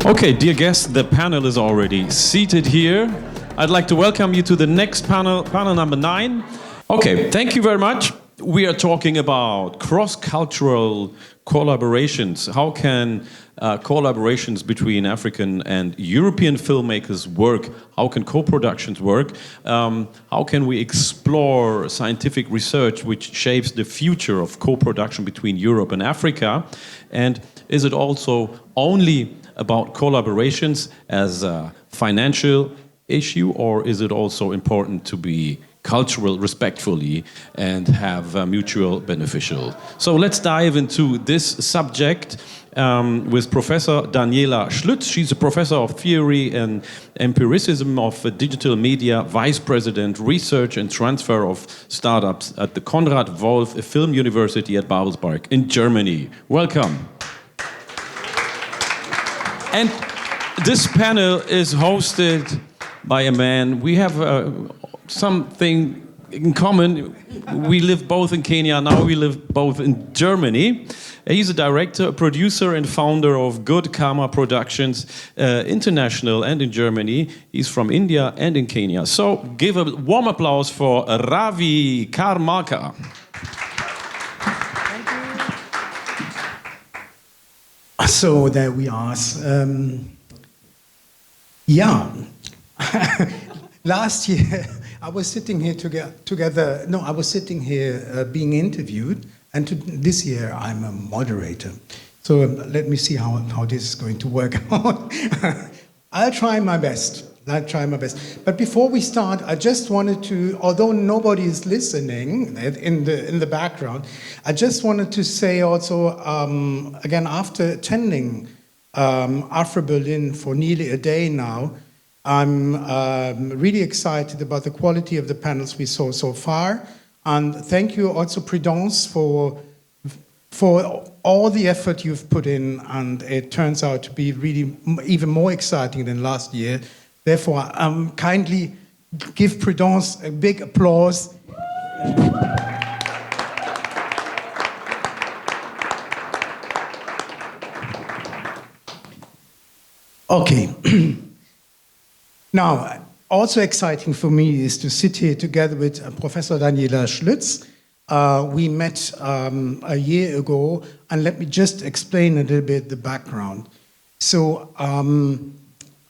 Okay, dear guests, the panel is already seated here. I'd like to welcome you to the next panel, panel number 9. Okay, thank you very much. We are talking about cross-cultural collaborations. How can collaborations between African and European filmmakers work? How can co-productions work? How can we explore scientific research which shapes the future of co-production between Europe and Africa? And is it also only about collaborations as a financial issue, or is it also important to be cultural respectfully and have mutual beneficial? So let's dive into this subject with Professor Daniela Schlütz. She's a professor of theory and empiricism of digital media, vice president, research and transfer of startups at the Konrad Film University at Babelsberg in Germany. Welcome. And this panel is hosted by a man. We have something in common. We live both in Kenya, now we live both in Germany. He's a director, producer and founder of Good Karma Productions International and in Germany. He's from India and in Kenya. So give a warm applause for Ravi Karmalker. So there we are. Last year I was sitting here together. No, I was sitting here being interviewed, and this year I'm a moderator. So let me see how this is going to work out. I'll try my best. But before we start, I just wanted to, although nobody is listening in the background, I just wanted to say also, again, after attending Afro Berlin for nearly a day now, I'm really excited about the quality of the panels we saw so far. And thank you also, Prudence, for all the effort you've put in, and it turns out to be really even more exciting than last year. Therefore, kindly give Prudence a big applause. Okay. Now, also exciting for me is to sit here together with Professor Daniela Schlütz. We met a year ago, and let me just explain a little bit the background. So,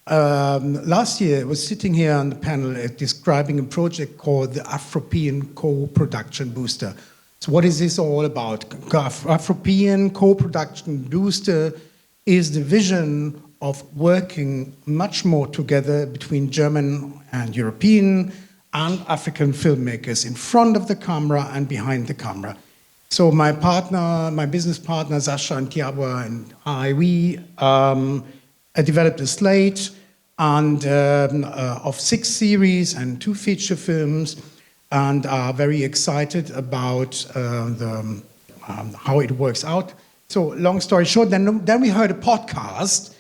last year I was sitting here on the panel describing a project called the Afropean Co-Production Booster. So what is this all about? Afropean Co-Production Booster is the vision of working much more together between German and European and African filmmakers in front of the camera and behind the camera. So my business partner, Sasha and Tiawa and I, we developed a slate of 6 series and 2 feature films, and are very excited about how it works out. So long story short, then we heard a podcast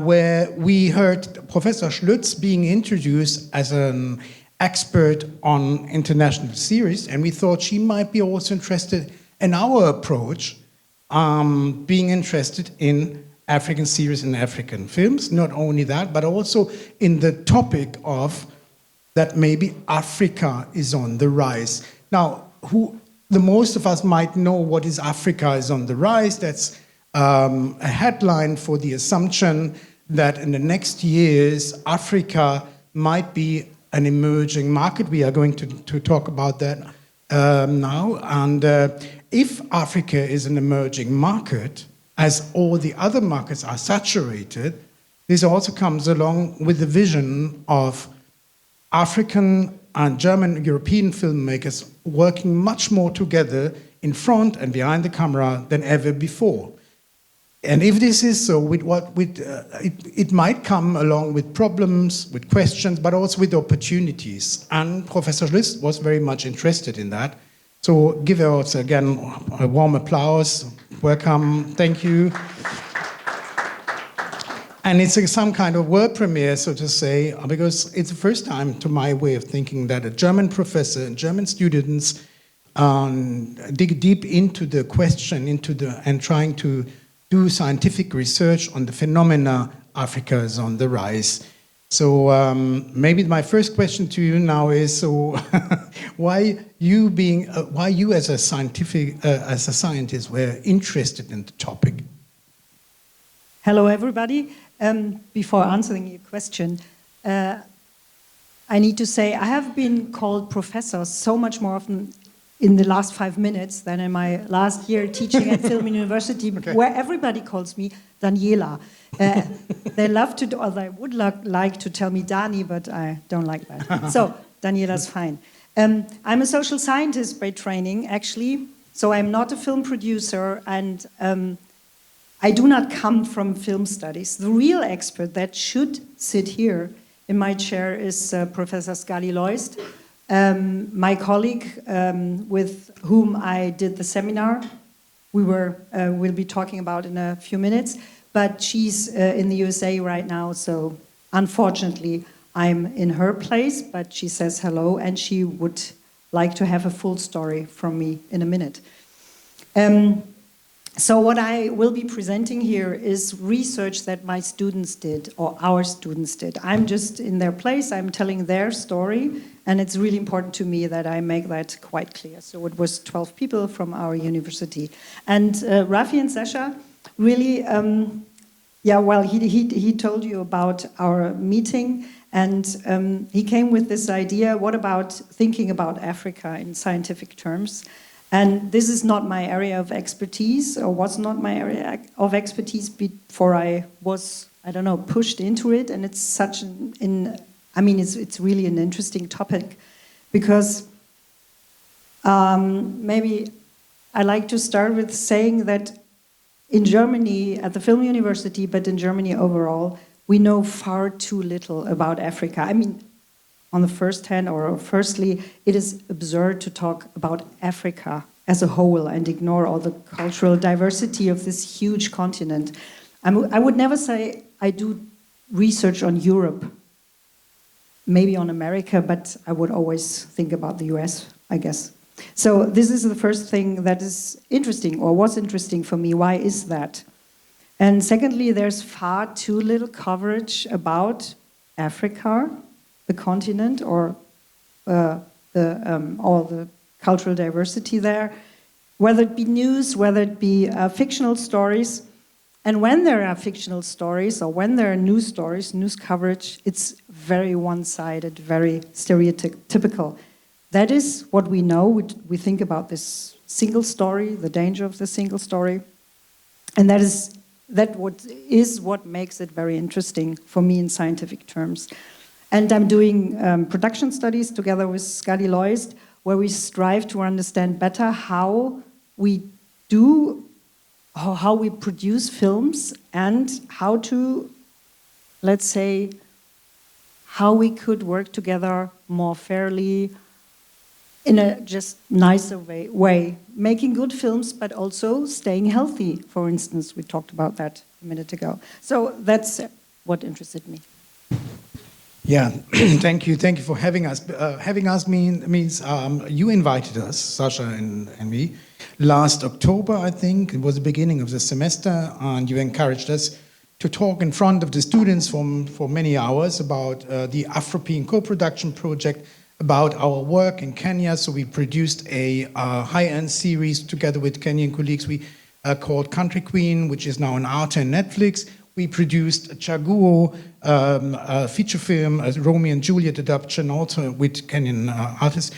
where we heard Professor Schlütz being introduced as an expert on international series, and we thought she might be also interested in our approach, being interested in African series and African films. Not only that, but also in the topic of that maybe Africa is on the rise. Now, the most of us might know what is Africa is on the rise. That's a headline for the assumption that in the next years, Africa might be an emerging market. We are going to talk about that now. And if Africa is an emerging market, as all the other markets are saturated, this also comes along with the vision of African and German European filmmakers working much more together in front and behind the camera than ever before. And if this is so, it might come along with problems, with questions, but also with opportunities. And Professor Schlütz was very much interested in that. So give her also again a warm applause. Welcome, thank you. And it's some kind of world premiere, so to say, because it's the first time, to my way of thinking, that a German professor and German students dig deep into the question, and trying to do scientific research on the phenomena Africa is on the rise. So maybe my first question to you now is: so why you as a scientist were interested in the topic? Hello, everybody. Before answering your question, I need to say I have been called professor so much more often in the last 5 minutes than in my last year teaching at Film University, okay, where everybody calls me Daniela. They love to, or they would like to tell me Dani, but I don't like that. So Daniela's fine. I'm a social scientist by training, actually. So I'm not a film producer, and I do not come from film studies. The real expert that should sit here in my chair is Professor Skali Loist, my colleague with whom I did the seminar. We'll be talking about in a few minutes, but she's in the USA right now, so unfortunately I'm in her place, but she says hello and she would like to have a full story from me in a minute. So what I will be presenting here is research that my students did, or our students did. I'm just in their place, I'm telling their story, and it's really important to me that I make that quite clear. So it was 12 people from our university. And Rafi and Sasha really, he told you about our meeting, and he came with this idea, what about thinking about Africa in scientific terms? And this is not my area of expertise, or was not my area of expertise before I was, I don't know, pushed into it. And it's such it's really an interesting topic, because maybe I like to start with saying that in Germany, at the Film University, but in Germany overall, we know far too little about Africa. I mean, on the first hand, or firstly, it is absurd to talk about Africa as a whole and ignore all the cultural diversity of this huge continent. I would never say I do research on Europe, maybe on America, but I would always think about the US, I guess. So this is the first thing that is interesting, or was interesting for me. Why is that? And secondly, there's far too little coverage about Africa, the continent, or all the cultural diversity there, whether it be news, whether it be fictional stories. And when there are fictional stories, or when there are news stories, news coverage, it's very one-sided, very stereotypical. That is what we know. We think about this single story, the danger of the single story. And that is what makes it very interesting for me in scientific terms. And I'm doing production studies together with Skali Loist, where we strive to understand better how we produce films, and how to, let's say, how we could work together more fairly, in a just nicer way, making good films, but also staying healthy, for instance. We talked about that a minute ago. So that's what interested me. Yeah, thank you for having us. Having us means you invited us, Sasha and me, last October, I think. It was the beginning of the semester, and you encouraged us to talk in front of the students for many hours about the Afro co-production project, about our work in Kenya. So we produced a high-end series together with Kenyan colleagues we called Country Queen, which is now on Arte and Netflix. We produced a Chaguo feature film, a Romeo and Juliet adaptation, also with Kenyan artists,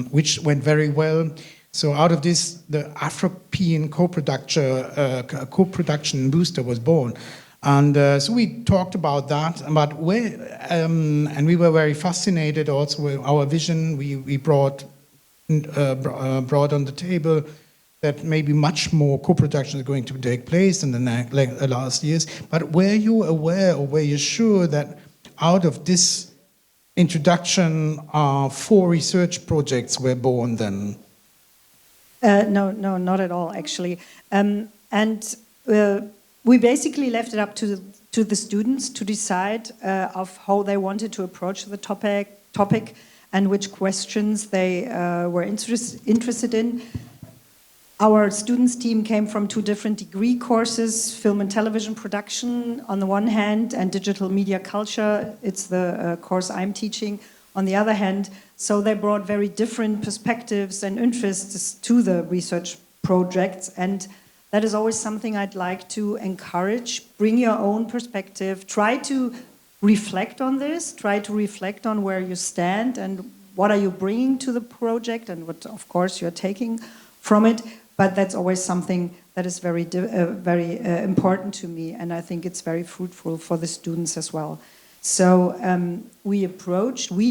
which went very well. So out of this, the Afro-European co-production booster was born. And so we talked about that, but and we were very fascinated also with our vision. We brought on the table that maybe much more co-production is going to take place in the last years. But were you aware, or were you sure that out of this introduction, 4 research projects were born then? No, not at all, actually. We basically left it up to the students to decide of how they wanted to approach the topic and which questions they were interested in. Our students team came from 2 different degree courses, film and television production on the one hand, and digital media culture. It's the course I'm teaching on the other hand. So they brought very different perspectives and interests to the research projects, and that is always something I'd like to encourage. Bring your own perspective, try to reflect on this, try to reflect on where you stand and what are you bringing to the project and what, of course, you're taking from it. But that's always something that is very important to me, and I think it's very fruitful for the students as well. So we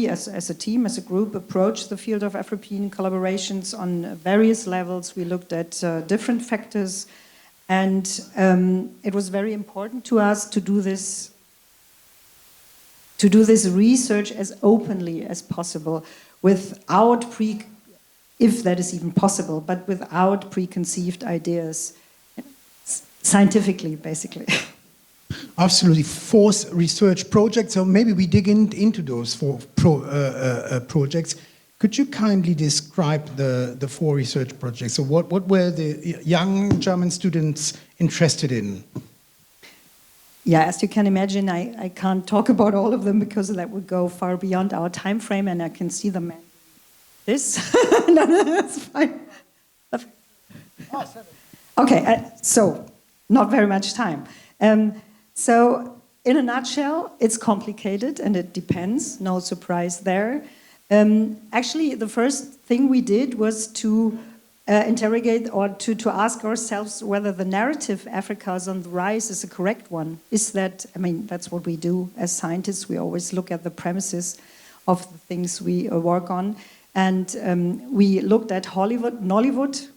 as a team, as a group, approached the field of Afro-European collaborations on various levels. We looked at different factors, and it was very important to us to do this research as openly as possible, without if that is even possible, but without preconceived ideas, scientifically, basically. Absolutely, 4 research projects. So maybe we dig into those 4 projects. Could you kindly describe the 4 research projects? So what were the young German students interested in? Yeah, as you can imagine, I can't talk about all of them because that would go far beyond our time frame, and I can see them. This? No, that's fine. Okay, so not very much time. So in a nutshell, it's complicated and it depends, no surprise there. Actually, the first thing we did was to interrogate or to ask ourselves whether the narrative Africa is on the rise is a correct one. Is that, I mean, that's what we do as scientists. We always look at the premises of the things we work on. And we looked at Nollywood,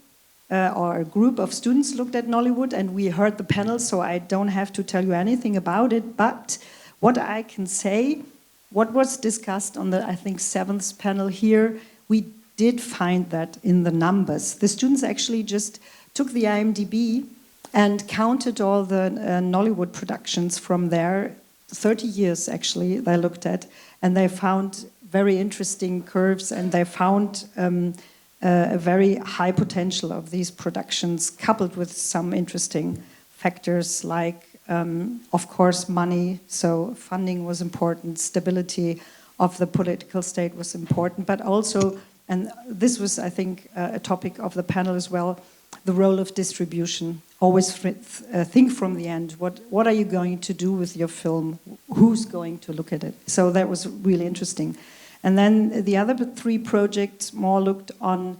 or a group of students looked at Nollywood, and we heard the panel, so I don't have to tell you anything about it. But what I can say, what was discussed on the, I think, 7th panel here, we did find that in the numbers. The students actually just took the IMDb and counted all the Nollywood productions from there. 30 years, actually, they looked at, and they found very interesting curves, and they found a very high potential of these productions, coupled with some interesting factors like, of course, money. So funding was important, stability of the political state was important, but also, and this was, I think, a topic of the panel as well, the role of distribution. Always think from the end, what are you going to do with your film? Who's going to look at it? So that was really interesting. And then the other 3 projects more looked on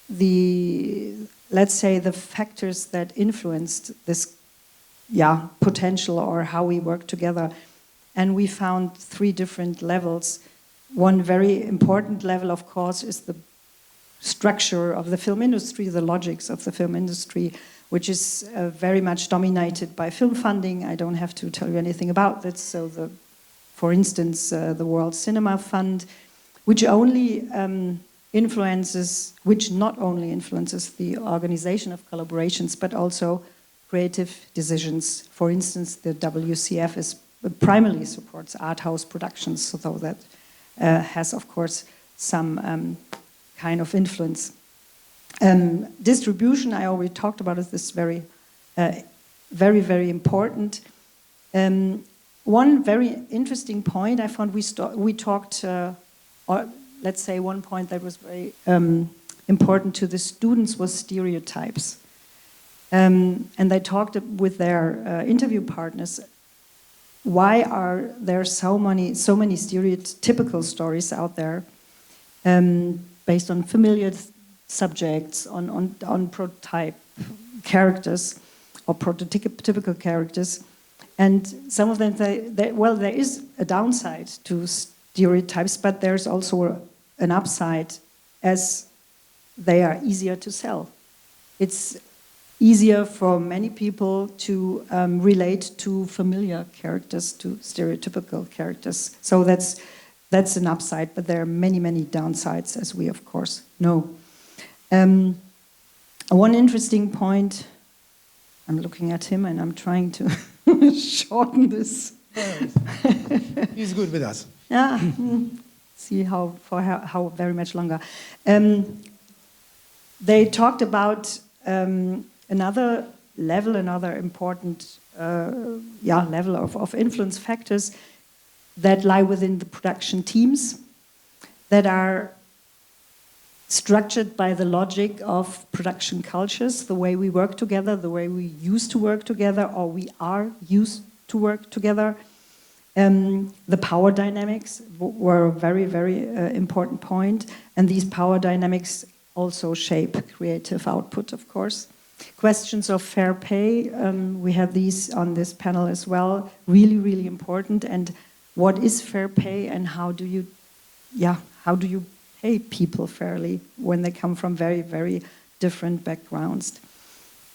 the, let's say, the factors that influenced this potential or how we work together. And we found 3 different levels. One very important level, of course, is the structure of the film industry, the logics of the film industry, which is very much dominated by film funding. I don't have to tell you anything about that. So for instance, the World Cinema Fund, which not only influences the organization of collaborations, but also creative decisions. For instance, the WCF primarily supports art house productions, so that has, of course, some kind of influence. Distribution, I already talked about it, is very, very important. One very interesting point I found, we talked, or let's say one point that was very important to the students was stereotypes. And they talked with their interview partners, why are there so many stereotypical stories out there based on familiar subjects, on prototype characters or prototypical characters. And some of them, there is a downside to stereotypes, but there's also an upside as they are easier to sell. It's easier for many people to relate to familiar characters, to stereotypical characters. So that's an upside, but there are many, many downsides, as we of course know. One interesting point, I'm looking at him and I'm trying to shorten this. He's good with us. Yeah, see how very much longer. They talked about another level, another important level of influence factors that lie within the production teams that are structured by the logic of production cultures, the way we work together, the way we used to work together, or we are used to work together. The power dynamics were a very, very important point, and these power dynamics also shape creative output, of course. Questions of fair pay, we had these on this panel as well, really, really important. And what is fair pay, and how do you pay people fairly when they come from very, very different backgrounds?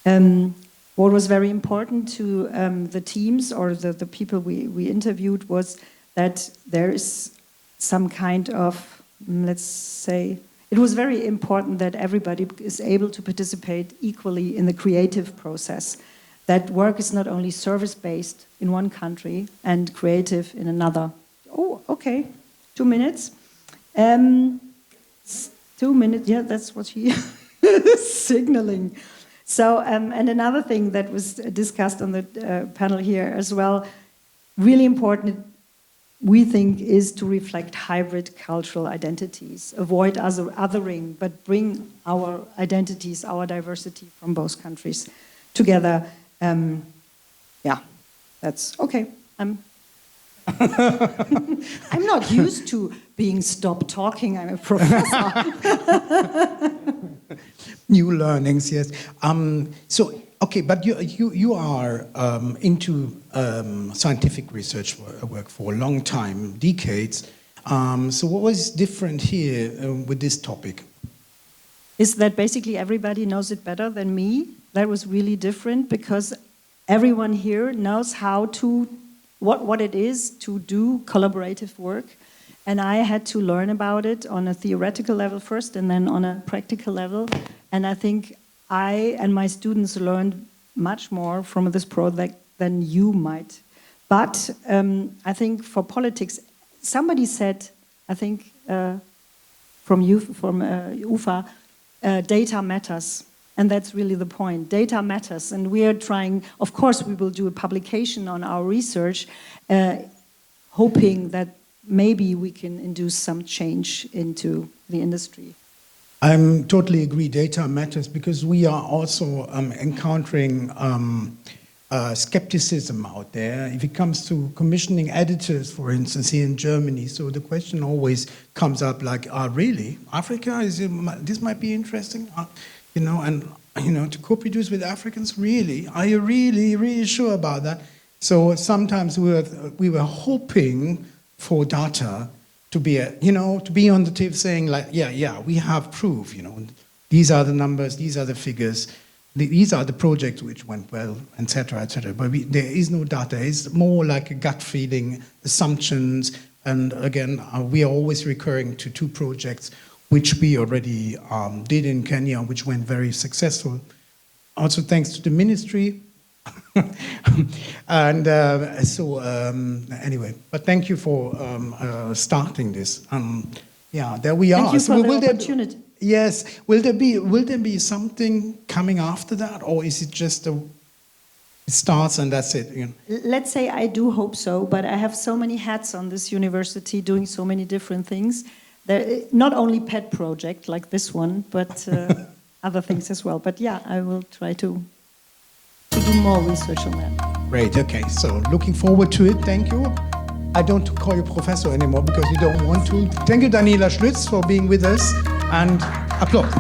What was very important to the teams or the people we interviewed was that there is some kind of, let's say, it was very important that everybody is able to participate equally in the creative process. That work is not only service-based in one country and creative in another. Oh, okay, 2 minutes. 2 minutes, yeah, that's what he is signaling. So, and another thing that was discussed on the panel here as well, really important, we think, is to reflect hybrid cultural identities, avoid othering, but bring our identities, our diversity from both countries together. That's okay. I'm not used to being stopped talking. I'm a professor. New learnings, yes. Okay, but you are into scientific research work for a long time, decades. So what was different here with this topic? Is that basically everybody knows it better than me? That was really different because everyone here knows what it is to do collaborative work. And I had to learn about it on a theoretical level first and then on a practical level. And I think I and my students learned much more from this project than you might. But I think for politics, somebody said, I think from UFA, data matters. And that's really the point. Data matters. And we are trying, of course, we will do a publication on our research, hoping that maybe we can induce some change into the industry. I totally agree, data matters, because we are also encountering skepticism out there if it comes to commissioning editors, for instance, here in Germany. So the question always comes up like, really? Africa? This might be interesting? To co-produce with Africans, really? Are you really, really sure about that? So sometimes we were hoping for data to be, to be on the tip saying like, yeah, we have proof, these are the numbers, these are the figures, these are the projects which went well, etc., etc. But there is no data. It's more like a gut feeling, assumptions, and again, we are always recurring to 2 projects which we already did in Kenya, which went very successful. Also thanks to the ministry. And anyway, but thank you for starting this. There we are. Thank you for the opportunity. Yes. Will there be something coming after that, or is it just it starts and that's it? Let's say I do hope so, but I have so many hats on this university doing so many different things. Not only pet project like this one, but other things as well. But yeah, I will try to do more research on that. Great, okay, so looking forward to it, thank you. I don't call you professor anymore because you don't want to. Thank you, Daniela Schlütz, for being with us, and applause.